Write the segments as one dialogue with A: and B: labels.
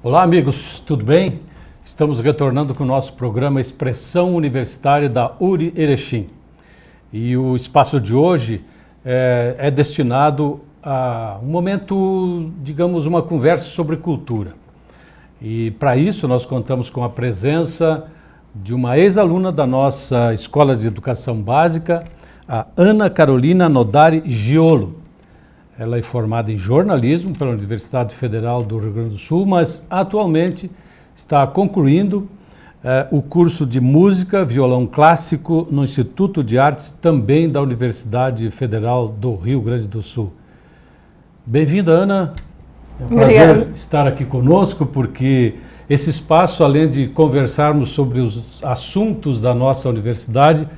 A: Olá, amigos, tudo bem? Estamos retornando com o nosso programa Expressão Universitária da URI Erechim. E o espaço de hoje é destinado a um momento, digamos, uma conversa sobre cultura. E para isso nós contamos com a presença de uma ex-aluna da nossa Escola de Educação Básica, a Ana Carolina Nodari Giolo. Ela é formada em jornalismo pela Universidade Federal do Rio Grande do Sul, mas atualmente está concluindo o curso de música, violão clássico no Instituto de Artes, também da Universidade Federal do Rio Grande do Sul. Bem-vinda, Ana. É um prazer estar aqui conosco, porque esse espaço, além de conversarmos sobre os assuntos da nossa universidade,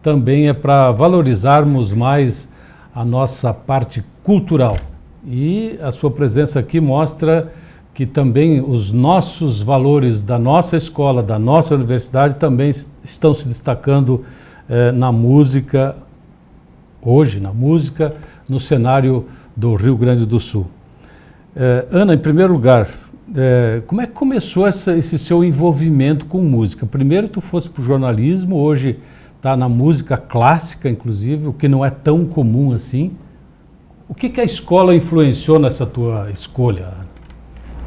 A: também é para valorizarmos mais a nossa parte cultural. E a sua presença aqui mostra que também os nossos valores da nossa escola, da nossa universidade, também estão se destacando na música, hoje na música, no cenário do Rio Grande do Sul. Ana, em primeiro lugar, como é que começou esse seu envolvimento com música? Primeiro tu fosse para o jornalismo, hoje está na música clássica, inclusive, o que não é tão comum assim. O que a escola influenciou nessa tua escolha, Ana?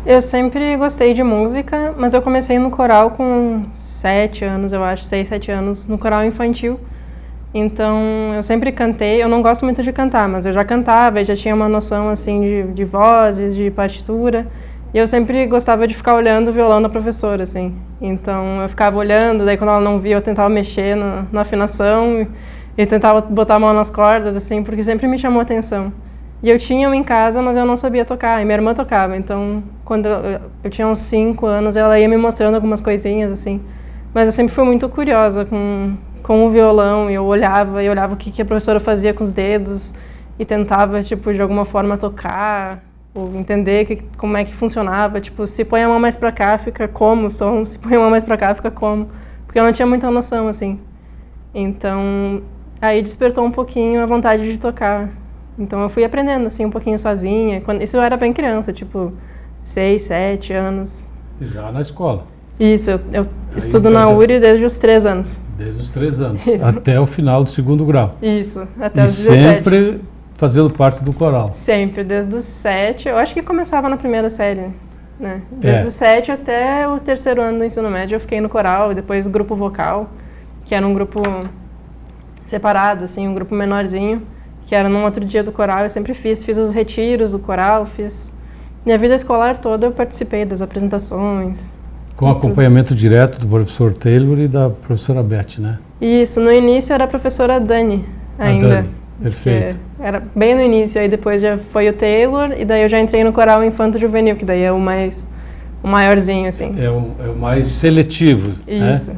B: Eu sempre gostei de música, mas eu comecei no coral com 7 anos, eu acho, 6, 7 anos, no coral infantil. Então, eu sempre cantei. Eu não gosto muito de cantar, mas eu já cantava e já tinha uma noção, assim, de vozes, de partitura. E eu sempre gostava de ficar olhando o violão da professora, assim. Então, eu ficava olhando, daí quando ela não via, eu tentava mexer na afinação e tentava botar a mão nas cordas, assim, porque sempre me chamou a atenção. E eu tinha um em casa, mas eu não sabia tocar, e minha irmã tocava. Então, quando eu tinha uns 5 anos, ela ia me mostrando algumas coisinhas, assim. Mas eu sempre fui muito curiosa com o violão, e eu olhava o que a professora fazia com os dedos e tentava, tipo, de alguma forma tocar, ou entender como é que funcionava. Tipo, se põe a mão mais pra cá, fica como o som, se põe a mão mais pra cá, fica como. Porque eu não tinha muita noção, assim. Então, aí despertou um pouquinho a vontade de tocar. Então eu fui aprendendo, assim, um pouquinho sozinha. Isso eu era bem criança, tipo, 6, 7 anos.
A: Já na escola?
B: Isso, eu estudo na URI desde os 3 anos.
A: Desde os 3 anos,
B: Isso.
A: Até o final do 2º grau.
B: Isso, até os 17.
A: Sempre fazendo parte do coral.
B: Sempre, desde os 7, eu acho que começava na primeira série, né? Desde os 7 até o 3º ano do ensino médio eu fiquei no coral, e depois grupo vocal, que era um grupo separado, assim, um grupo menorzinho, que era num outro dia do coral. Eu sempre fiz os retiros do coral, minha vida escolar toda eu participei das apresentações.
A: Com acompanhamento direto do professor Taylor e da professora Beth, né?
B: Isso, no início era a professora Dani ainda.
A: Dani, perfeito.
B: Era bem no início, aí depois já foi o Taylor, e daí eu já entrei no coral Infanto Juvenil, que daí é o maiorzinho, assim.
A: É o mais seletivo,
B: Isso.
A: Né?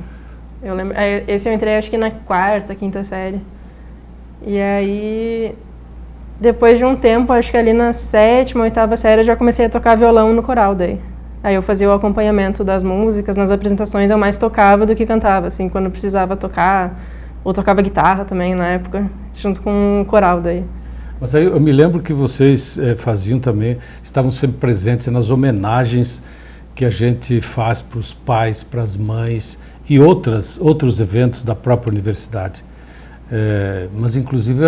B: Eu lembro, esse eu entrei acho que na 4ª, 5ª série. E aí, depois de um tempo, acho que ali na 7ª, 8ª série, eu já comecei a tocar violão no coral daí. Aí eu fazia o acompanhamento das músicas, nas apresentações eu mais tocava do que cantava, assim, quando precisava tocar, ou tocava guitarra também na época, junto com o coral daí.
A: Mas aí eu me lembro que vocês faziam também, estavam sempre presentes nas homenagens que a gente faz para os pais, para as mães e outros eventos da própria universidade. Mas inclusive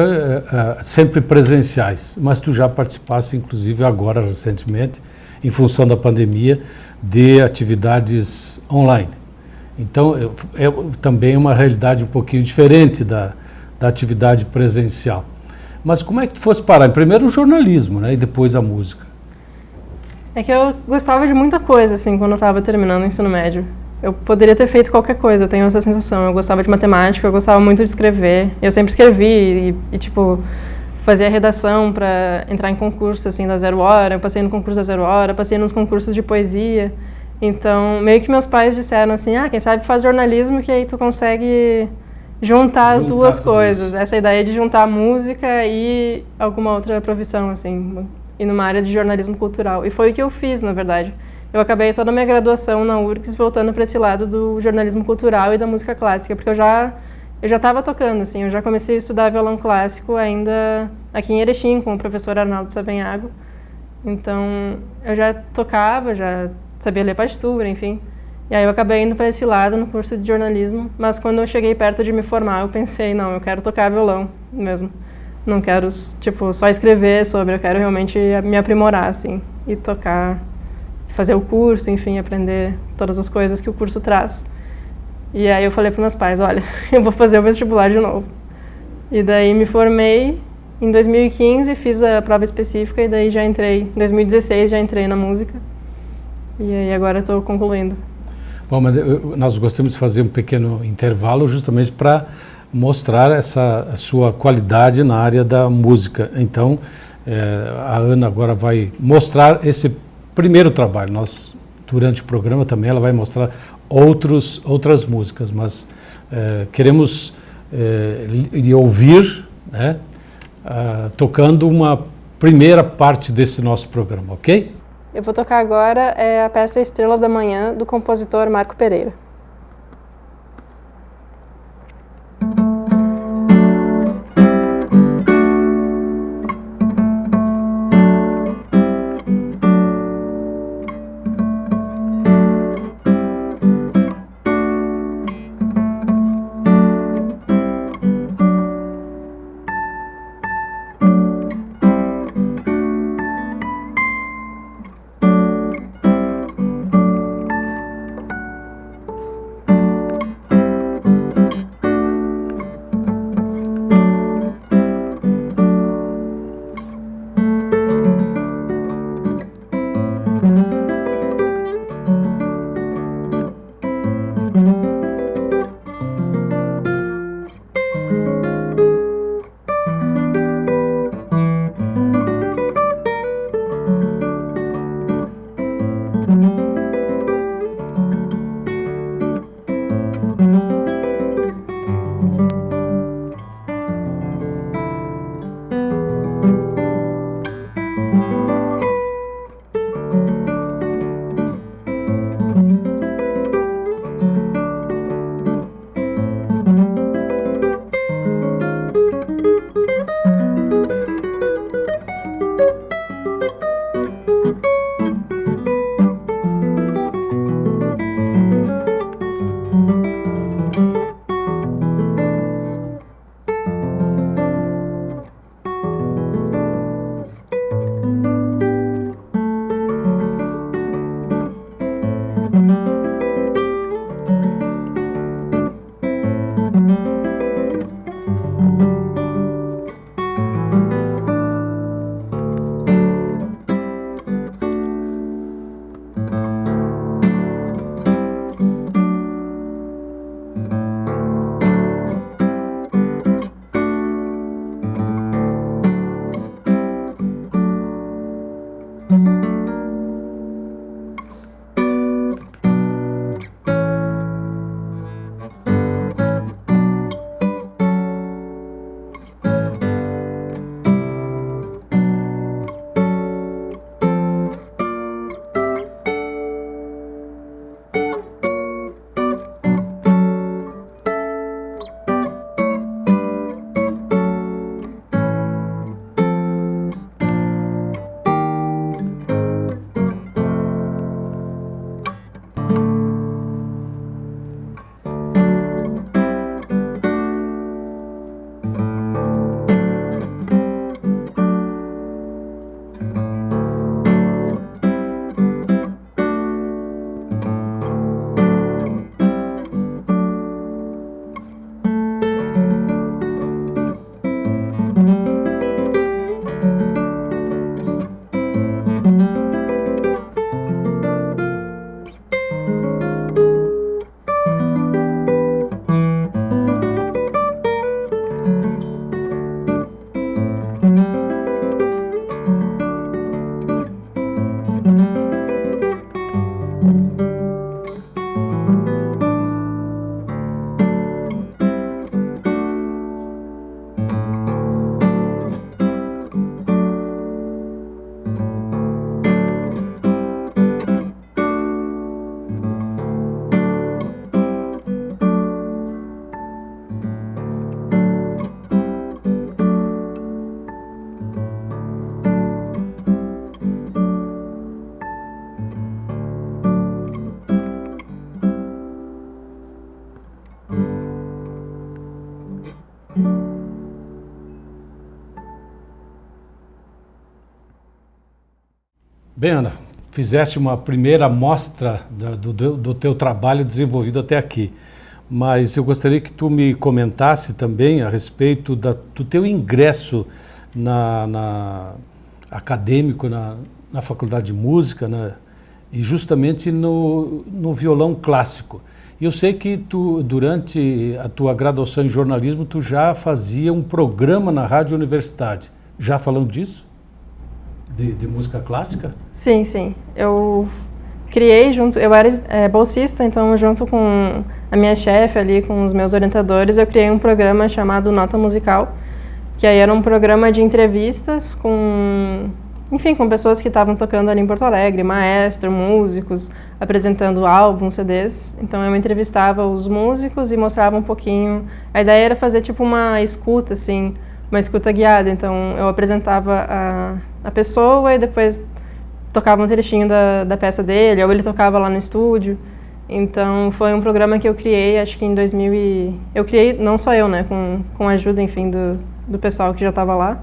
A: sempre presenciais. Mas tu já participaste, inclusive agora recentemente, em função da pandemia, de atividades online. Então, é também uma realidade um pouquinho diferente da atividade presencial. Mas como é que tu fosse parar? Primeiro o jornalismo, né? E depois a música.
B: É que eu gostava de muita coisa, assim, quando eu estava terminando o ensino médio. Eu poderia ter feito qualquer coisa, eu tenho essa sensação. Eu gostava de matemática, eu gostava muito de escrever. Eu sempre escrevi e tipo, fazia redação para entrar em concurso, assim, da 0 hora. Eu passei no concurso da 0 hora, passei nos concursos de poesia. Então, meio que meus pais disseram assim, quem sabe faz jornalismo, que aí tu consegue juntar as duas coisas. Isso. Essa ideia de juntar música e alguma outra profissão, assim, e numa área de jornalismo cultural. E foi o que eu fiz, na verdade. Eu acabei toda a minha graduação na URGS voltando para esse lado do jornalismo cultural e da música clássica, porque eu já estava tocando, assim, eu já comecei a estudar violão clássico ainda aqui em Erechim, com o professor Arnaldo Savenhago. Então, eu já tocava, já sabia ler partitura, enfim. E aí eu acabei indo para esse lado no curso de jornalismo, mas quando eu cheguei perto de me formar, eu pensei, não, eu quero tocar violão mesmo. Não quero, tipo, só escrever sobre, eu quero realmente me aprimorar, assim, e tocar, fazer o curso, enfim, aprender todas as coisas que o curso traz. E aí eu falei para meus pais, olha, eu vou fazer o vestibular de novo. E daí me formei em 2015, fiz a prova específica e daí já entrei, em 2016 já entrei na música. E aí agora estou concluindo.
A: Bom, mas nós gostamos de fazer um pequeno intervalo justamente para mostrar essa sua qualidade na área da música. Então, a Ana agora vai mostrar esse primeiro trabalho. Nós, durante o programa também, ela vai mostrar outras músicas, mas queremos lhe ouvir, né, tocando uma primeira parte desse nosso programa, ok?
B: Eu vou tocar agora a peça Estrela da Manhã, do compositor Marco Pereira.
A: Bem, Ana, fizeste uma primeira amostra do teu trabalho desenvolvido até aqui, mas eu gostaria que tu me comentasse também a respeito do teu ingresso acadêmico na Faculdade de Música, né, e justamente no violão clássico. Eu sei que tu, durante a tua graduação em jornalismo, tu já fazia um programa na Rádio Universidade. Já falando disso? De música clássica?
B: Sim, sim. Eu criei eu era bolsista, então junto com a minha chefe ali, com os meus orientadores, eu criei um programa chamado Nota Musical, que aí era um programa de entrevistas com pessoas que estavam tocando ali em Porto Alegre, maestro, músicos, apresentando álbuns, CDs. Então eu entrevistava os músicos e mostrava um pouquinho. A ideia era fazer tipo uma escuta, assim, uma escuta guiada. Então eu apresentava a pessoa e depois tocava um trechinho da peça dele, ou ele tocava lá no estúdio. Então foi um programa que eu criei, acho que em 2000 eu criei, não só eu, né, com a ajuda, enfim, do pessoal que já estava lá.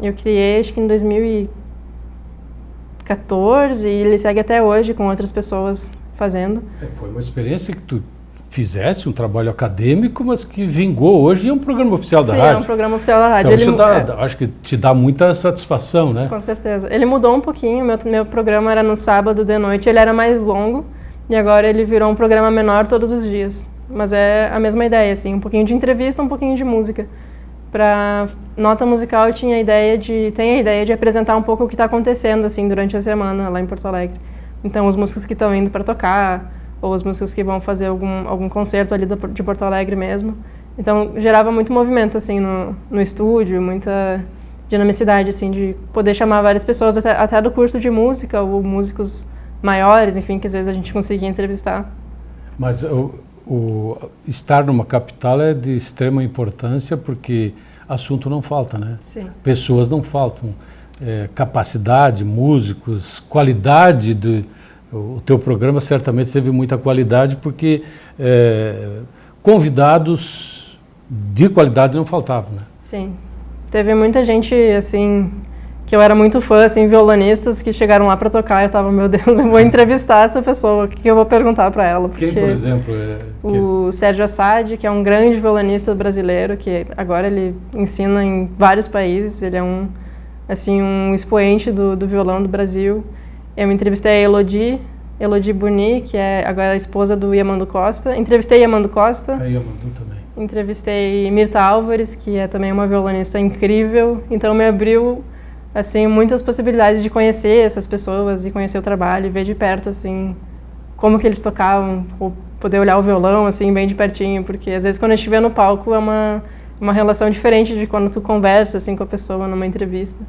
B: Eu criei, acho que em 2014, e ele segue até hoje com outras pessoas fazendo.
A: Foi uma experiência que tu fizesse, um trabalho acadêmico, mas que vingou hoje e é um programa oficial da rádio.
B: Sim, é um programa oficial da rádio.
A: Então isso acho que te dá muita satisfação, né?
B: Com certeza. Ele mudou um pouquinho, meu programa era no sábado de noite, ele era mais longo, e agora ele virou um programa menor todos os dias. Mas é a mesma ideia, assim, um pouquinho de entrevista, um pouquinho de música. Para Nota Musical eu tenho a ideia de apresentar um pouco o que está acontecendo assim durante a semana lá em Porto Alegre. Então os músicos que estão indo para tocar, ou os músicos que vão fazer algum concerto ali de Porto Alegre mesmo. Então gerava muito movimento assim no estúdio, muita dinamicidade assim de poder chamar várias pessoas até do curso de música, ou músicos maiores, enfim, que às vezes a gente conseguia entrevistar.
A: Mas o estar numa capital é de extrema importância porque assunto não falta, né?
B: Sim.
A: Pessoas não faltam, capacidade, músicos, qualidade o teu programa certamente teve muita qualidade porque convidados de qualidade não faltavam, né?
B: Sim. Teve muita gente, assim, que eu era muito fã, assim, violonistas que chegaram lá para tocar e eu tava, meu Deus, eu vou entrevistar essa pessoa, o que eu vou perguntar para ela?
A: Porque quem, por exemplo?
B: O Sérgio Assad, que é um grande violonista brasileiro, que agora ele ensina em vários países, ele é um expoente do violão do Brasil. Eu entrevistei a Elodie Boni, que é agora a esposa do Yamandú Costa. Entrevistei Yamandú Costa.
A: A Yamandú também.
B: Entrevistei Mirta Álvares, que é também uma violonista incrível. Então me abriu assim muitas possibilidades de conhecer essas pessoas e conhecer o trabalho e ver de perto assim como que eles tocavam, ou poder olhar o violão assim bem de pertinho, porque às vezes quando a gente vê no palco é uma relação diferente de quando tu conversa assim com a pessoa numa entrevista.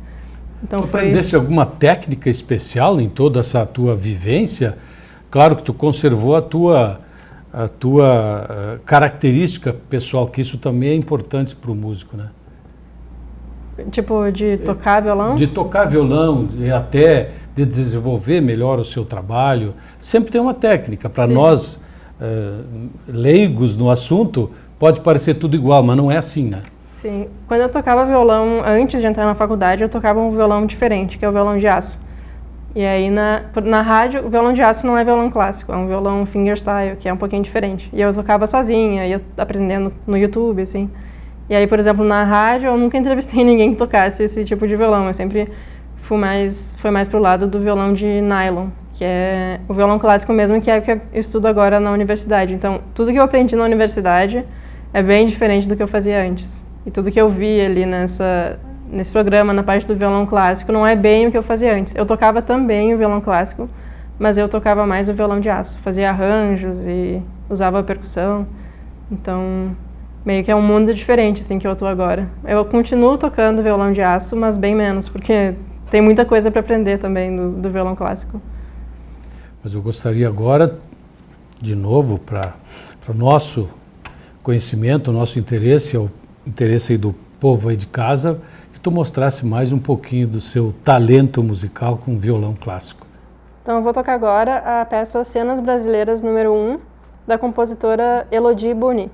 B: Então,
A: tu aprendeste alguma técnica especial em toda essa tua vivência? Claro que tu conservou a tua característica pessoal, que isso também é importante para o músico, né?
B: Tipo, de tocar violão?
A: De tocar violão e até de desenvolver melhor o seu trabalho. Sempre tem uma técnica. Para nós, leigos no assunto, pode parecer tudo igual, mas não é assim, né?
B: Sim. Quando eu tocava violão, antes de entrar na faculdade, eu tocava um violão diferente, que é o violão de aço. E aí, na rádio, o violão de aço não é violão clássico, é um violão fingerstyle, que é um pouquinho diferente. E eu tocava sozinha, ia aprendendo no YouTube, assim. E aí, por exemplo, na rádio, eu nunca entrevistei ninguém que tocasse esse tipo de violão. Eu sempre foi mais pro lado do violão de nylon, que é o violão clássico mesmo, que é o que eu estudo agora na universidade. Então, tudo que eu aprendi na universidade é bem diferente do que eu fazia antes. E tudo que eu vi ali nesse programa, na parte do violão clássico, não é bem o que eu fazia antes. Eu tocava também o violão clássico, mas eu tocava mais o violão de aço. Fazia arranjos e usava percussão. Então, meio que é um mundo diferente, assim, que eu atuo agora. Eu continuo tocando violão de aço, mas bem menos, porque tem muita coisa para aprender também do violão clássico.
A: Mas eu gostaria agora, de novo, para o nosso conhecimento, o nosso interesse, o interesse aí do povo aí de casa, que tu mostrasse mais um pouquinho do seu talento musical com violão clássico.
B: Então eu vou tocar agora a peça Cenas Brasileiras número 1, da compositora Elodie Boni.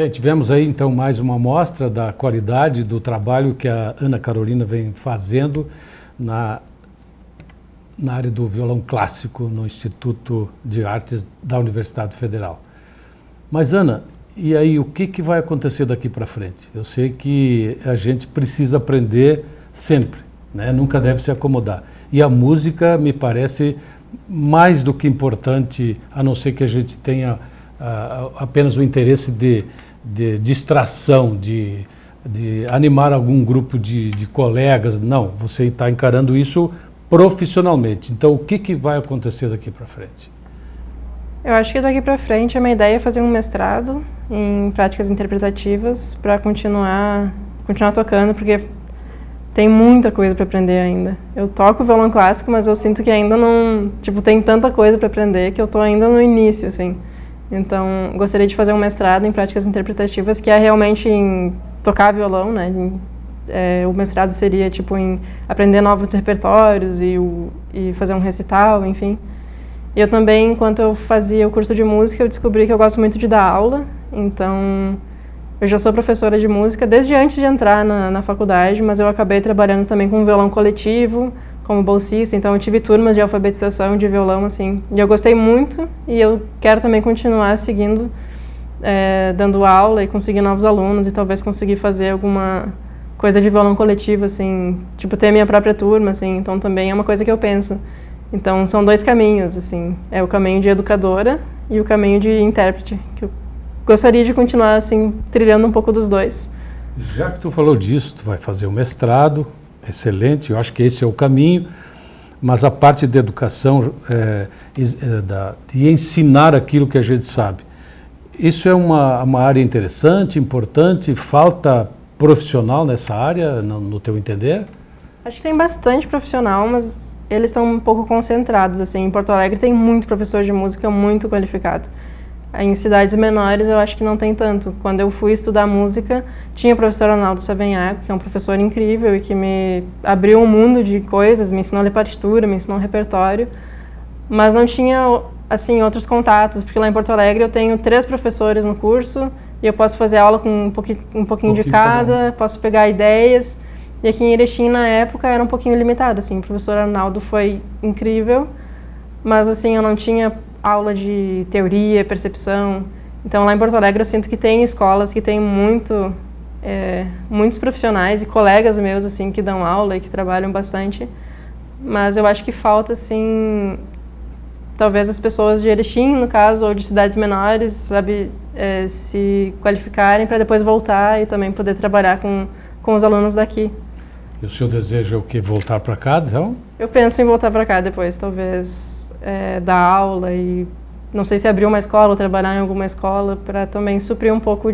A: Bem, tivemos aí então mais uma amostra da qualidade do trabalho que a Ana Carolina vem fazendo na área do violão clássico no Instituto de Artes da Universidade Federal. Mas Ana, e aí o que vai acontecer daqui para frente? Eu sei que a gente precisa aprender sempre, né? Nunca deve se acomodar. E a música me parece mais do que importante, a não ser que a gente tenha apenas o interesse de distração, de animar algum grupo de colegas. Não, você está encarando isso profissionalmente. Então, o que vai acontecer daqui para frente?
B: Eu acho que daqui para frente a minha ideia é fazer um mestrado em práticas interpretativas para continuar tocando, porque tem muita coisa para aprender ainda. Eu toco violão clássico, mas eu sinto que ainda não, tem tanta coisa para aprender que eu estou ainda no início, assim. Então, gostaria de fazer um mestrado em práticas interpretativas, que é realmente em tocar violão, né? O mestrado seria, em aprender novos repertórios e fazer um recital, enfim. E eu também, enquanto eu fazia o curso de música, eu descobri que eu gosto muito de dar aula. Então, eu já sou professora de música desde antes de entrar na faculdade, mas eu acabei trabalhando também com violão coletivo, como bolsista, então eu tive turmas de alfabetização de violão, assim, e eu gostei muito, e eu quero também continuar seguindo, dando aula e conseguir novos alunos, e talvez conseguir fazer alguma coisa de violão coletivo, assim, ter minha própria turma, assim, então também é uma coisa que eu penso. Então são dois caminhos, assim, é o caminho de educadora e o caminho de intérprete, que eu gostaria de continuar, assim, trilhando um pouco dos dois.
A: Já que tu falou disso, tu vai fazer o mestrado, excelente, eu acho que esse é o caminho, mas a parte de educação, de ensinar aquilo que a gente sabe, isso é uma área interessante, importante, falta profissional nessa área, no teu entender?
B: Acho que tem bastante profissional, mas eles estão um pouco concentrados, assim, em Porto Alegre tem muito professor de música muito qualificado. Em cidades menores eu acho que não tem tanto. Quando eu fui estudar música, tinha o professor Arnaldo Savenhago, que é um professor incrível e que me abriu um mundo de coisas, me ensinou a ler partitura, me ensinou um repertório, mas não tinha, assim, outros contatos, porque lá em Porto Alegre eu tenho 3 professores no curso e eu posso fazer aula com um pouquinho de cada, posso pegar ideias, e aqui em Erechim, na época, era um pouquinho limitado, assim, o professor Arnaldo foi incrível, mas, assim, eu não tinha aula de teoria, percepção. Então, lá em Porto Alegre, eu sinto que tem escolas que têm muitos profissionais e colegas meus, assim, que dão aula e que trabalham bastante. Mas eu acho que falta, assim, talvez as pessoas de Erechim, no caso, ou de cidades menores, sabe, se qualificarem para depois voltar e também poder trabalhar com os alunos daqui.
A: E o seu desejo é o quê? Voltar para cá, então? Eu
B: penso em voltar para cá depois, talvez dar aula e não sei se abrir uma escola ou trabalhar em alguma escola para também suprir um pouco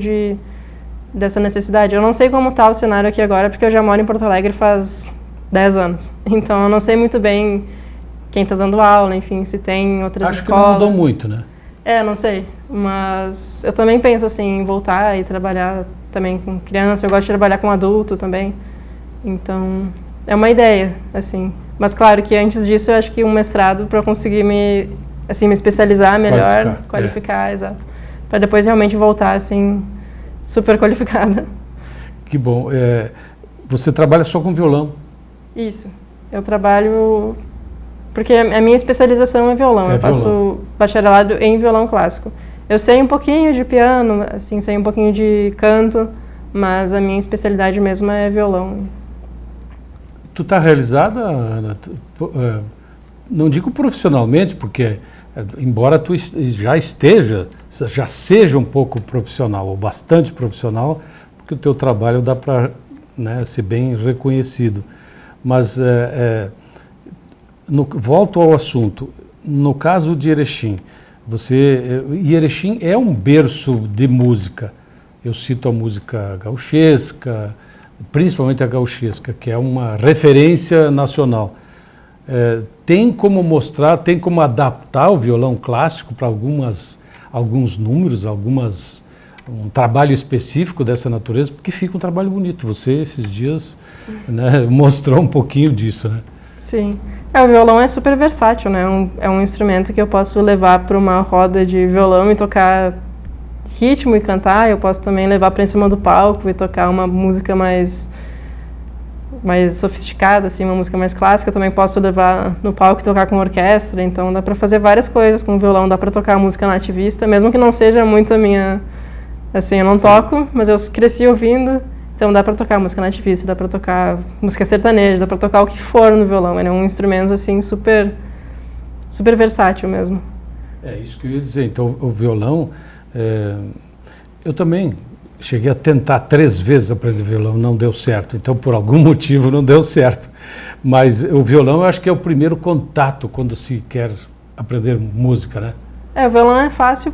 B: dessa necessidade. Eu não sei como está o cenário aqui agora, porque eu já moro em Porto Alegre faz 10 anos. Então eu não sei muito bem quem está dando aula, enfim, se tem outras escolas.
A: Acho que não mudou muito, né?
B: Não sei. Mas eu também penso assim, em voltar e trabalhar também com criança. Eu gosto de trabalhar com adulto também. Então, é uma ideia, assim. Mas claro que antes disso eu acho que um mestrado para eu conseguir me especializar melhor, qualificar, exato. Para depois realmente voltar, assim, super qualificada.
A: Que bom. Você trabalha só com violão?
B: Isso. Eu trabalho... Porque a minha especialização é violão. Eu faço bacharelado em violão clássico. Eu sei um pouquinho de piano, assim, sei um pouquinho de canto, mas a minha especialidade mesmo é violão.
A: Tu está realizada, Ana? Não digo profissionalmente, porque embora tu já seja um pouco profissional, ou bastante profissional, porque o teu trabalho dá para, né, ser bem reconhecido. Mas, volto ao assunto, no caso de Erechim, Erechim é um berço de música. Eu cito a música gauchesca, principalmente a gauchesca, que é uma referência nacional. Tem como mostrar, tem como adaptar o violão clássico para alguns números, um trabalho específico dessa natureza, porque fica um trabalho bonito. Você, esses dias, né, mostrou um pouquinho disso, né?
B: Sim. O violão é super versátil, né? É um instrumento que eu posso levar para uma roda de violão e tocar ritmo e cantar, eu posso também levar para em cima do palco e tocar uma música mais sofisticada, assim, uma música mais clássica. Eu também posso levar no palco e tocar com orquestra, então dá para fazer várias coisas com o violão, dá para tocar música nativista, mesmo que não seja muito a minha, assim, eu não toco, mas eu cresci ouvindo, então dá para tocar música nativista, dá para tocar música sertaneja, dá para tocar o que for no violão. Ele é um instrumento, assim, super versátil mesmo.
A: É isso que eu ia dizer. Então, o violão, eu também cheguei a tentar 3 vezes aprender violão, não deu certo. Então, por algum motivo, não deu certo. Mas o violão, eu acho que é o primeiro contato quando se quer aprender música, né?
B: O violão é fácil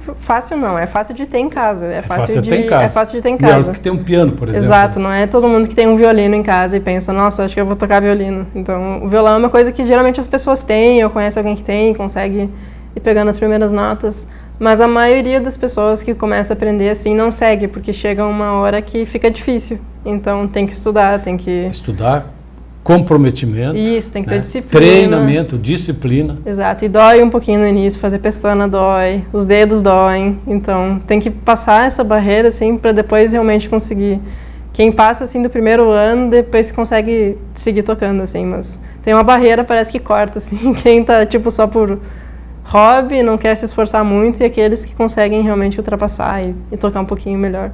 B: não, é fácil de ter em casa. É fácil de ter em casa.
A: Melhor do que ter um piano, por exemplo.
B: Exato, não é todo mundo que tem um violino em casa e pensa, nossa, acho que eu vou tocar violino. Então, o violão é uma coisa que geralmente as pessoas têm, ou conhece alguém que tem, consegue ir pegando as primeiras notas. Mas a maioria das pessoas que começa a aprender assim não segue, porque chega uma hora que fica difícil. Então, tem que estudar, tem que...
A: Estudar, comprometimento.
B: Isso, tem que ter disciplina.
A: Treinamento, disciplina.
B: Exato, e dói um pouquinho no início, fazer pestana dói, os dedos doem, então tem que passar essa barreira, assim, para depois realmente conseguir. Quem passa, assim, do primeiro ano, depois consegue seguir tocando, assim, mas tem uma barreira, parece que corta, assim, quem tá, tipo, só por hobby, não quer se esforçar muito, e aqueles que conseguem realmente ultrapassar e tocar um pouquinho melhor.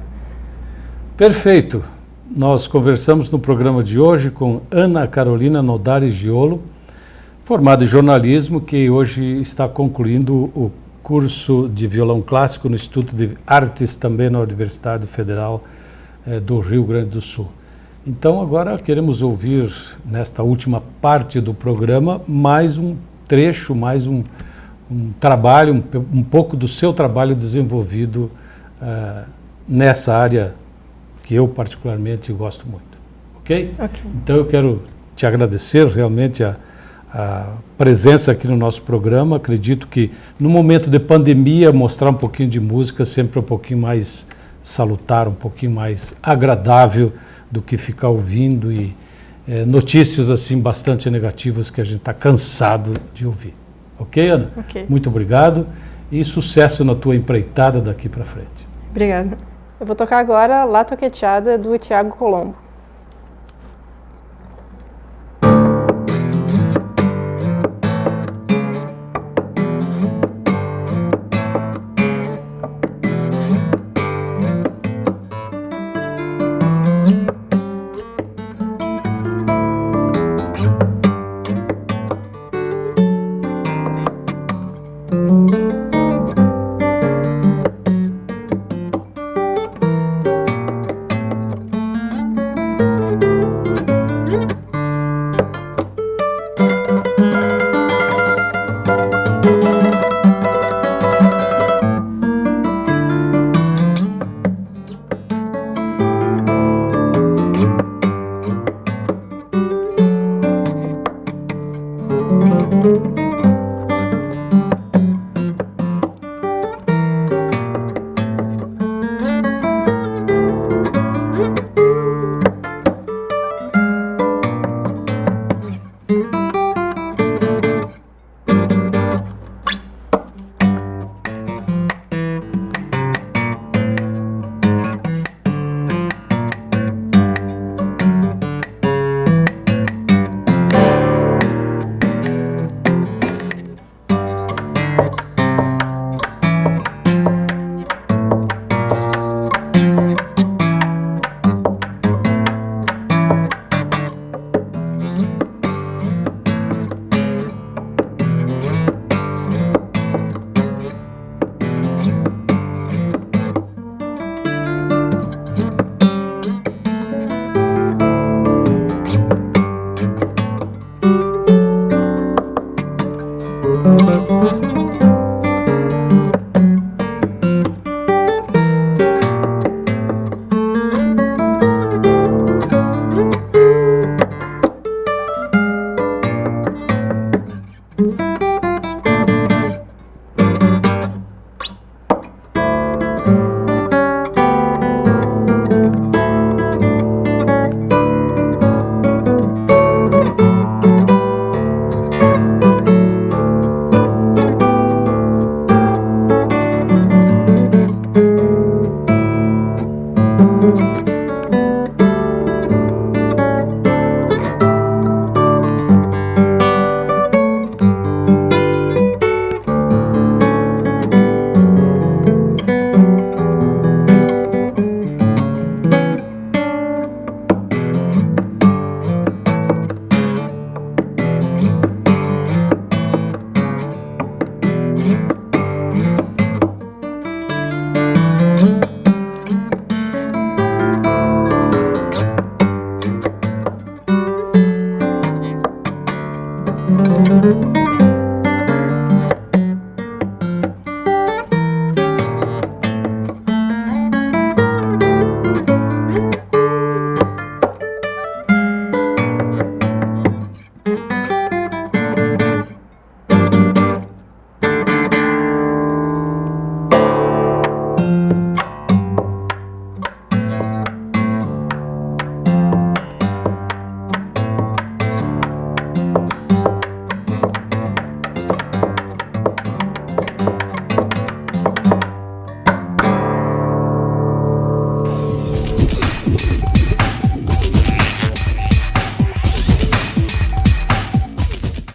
A: Perfeito. Nós conversamos no programa de hoje com Ana Carolina Nodari Giolo, formada em jornalismo, que hoje está concluindo o curso de violão clássico no Instituto de Artes, também na Universidade Federal do Rio Grande do Sul. Então, agora queremos ouvir, nesta última parte do programa, mais um trecho, mais um trabalho, um pouco do seu trabalho desenvolvido nessa área que eu particularmente gosto muito. Ok? Então eu quero te agradecer realmente a presença aqui no nosso programa. Acredito que no momento de pandemia mostrar um pouquinho de música sempre é um pouquinho mais salutar, um pouquinho mais agradável do que ficar ouvindo e notícias assim bastante negativas que a gente está cansado de ouvir. Ok, Ana?
B: Ok.
A: Muito obrigado e sucesso na tua empreitada daqui para frente.
B: Obrigada. Eu vou tocar agora La Toqueteada, do Thiago Colombo.
C: Música